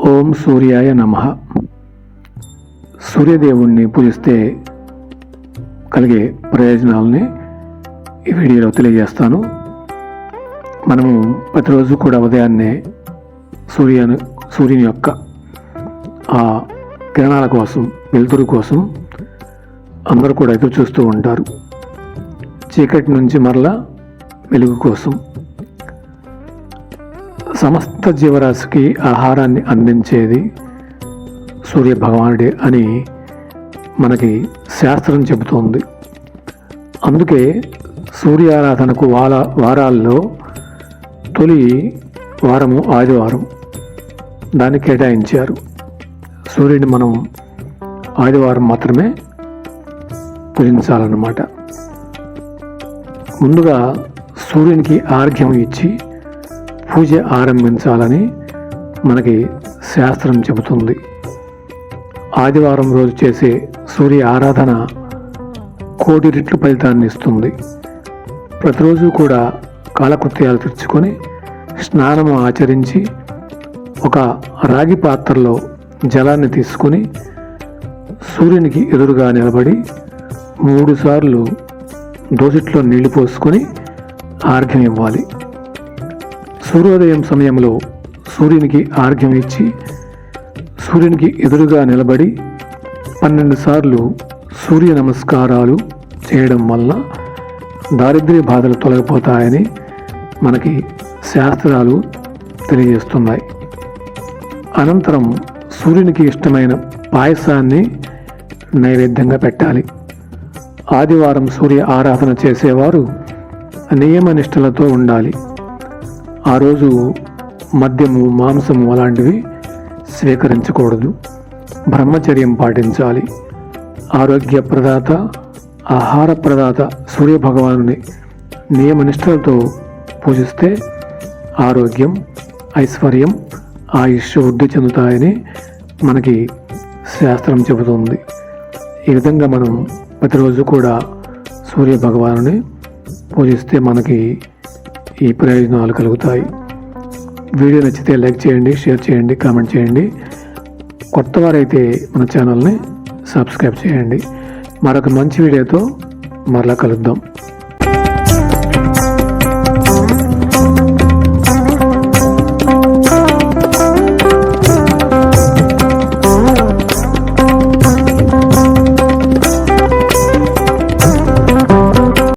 ఓం సూర్యాయ నమః. సూర్యదేవుణ్ణి పూజిస్తే కలిగే ప్రయోజనాలని ఈ వీడియోలో తెలియజేస్తాను. మనము ప్రతిరోజు కూడా ఉదయాన్నే సూర్యుని యొక్క ఆ కిరణాల కోసం, వెలుతురు కోసం అందరూ కూడా ఎదురు చూస్తూ ఉంటారు. చీకటి నుంచి మరలా వెలుగు కోసం. సమస్త జీవరాశికి ఆహారాన్ని అందించేది సూర్య భగవానుడే అని మనకి శాస్త్రం చెబుతోంది. అందుకే సూర్యారాధనకు వారాల్లో తొలి వారము ఆదివారం దాన్ని కేటాయించారు. సూర్యుడిని మనం ఆదివారం మాత్రమే పూజించాలన్నమాట. ముందుగా సూర్యునికి ఆర్ఘ్యం ఇచ్చి పూజ ఆరంభించాలని మనకి శాస్త్రం చెబుతుంది. ఆదివారం రోజు చేసే సూర్య ఆరాధన కోటి రెట్లు ఫలితాన్ని ఇస్తుంది. ప్రతిరోజు కూడా కాలకృత్యాలు తెచ్చుకొని స్నానము ఆచరించి ఒక రాగి పాత్రలో జలాన్ని తీసుకొని సూర్యునికి ఎదురుగా నిలబడి 3 సార్లు దోసిట్లో నీళ్లు పోసుకొని ఆర్ఘ్యం ఇవ్వాలి. సూర్యోదయం సమయంలో సూర్యునికి ఆర్ఘ్యం ఇచ్చి సూర్యునికి ఎదురుగా నిలబడి 12 సార్లు సూర్య నమస్కారాలు చేయడం వల్ల దారిద్ర్య బాధలు తొలగిపోతాయని మనకి శాస్త్రాలు తెలియజేస్తున్నాయి. అనంతరం సూర్యునికి ఇష్టమైన పాయసాన్ని నైవేద్యంగా పెట్టాలి. ఆదివారం సూర్య ఆరాధన చేసేవారు నియమ నిష్టలతో ఉండాలి. ఆ రోజు మద్యము, మాంసము అలాంటివి స్వీకరించకూడదు. బ్రహ్మచర్యం పాటించాలి. ఆరోగ్య ప్రదాత, ఆహార ప్రదాత సూర్య భగవానుని నియమనిష్టలతో పూజిస్తే ఆరోగ్యం, ఐశ్వర్యం, ఆయుష్ వృద్ధి చెందుతాయని మనకి శాస్త్రం చెబుతుంది. ఈ విధంగా మనం ప్రతిరోజు కూడా సూర్య భగవానుని పూజిస్తే మనకి ఈ ప్రయోజనాలు కలుగుతాయి. వీడియో నచ్చితే లైక్ చేయండి, షేర్ చేయండి, కామెంట్ చేయండి. కొత్త వారైతే మన ఛానల్ని సబ్స్క్రైబ్ చేయండి. మరొక మంచి వీడియోతో మరలా కలుద్దాం.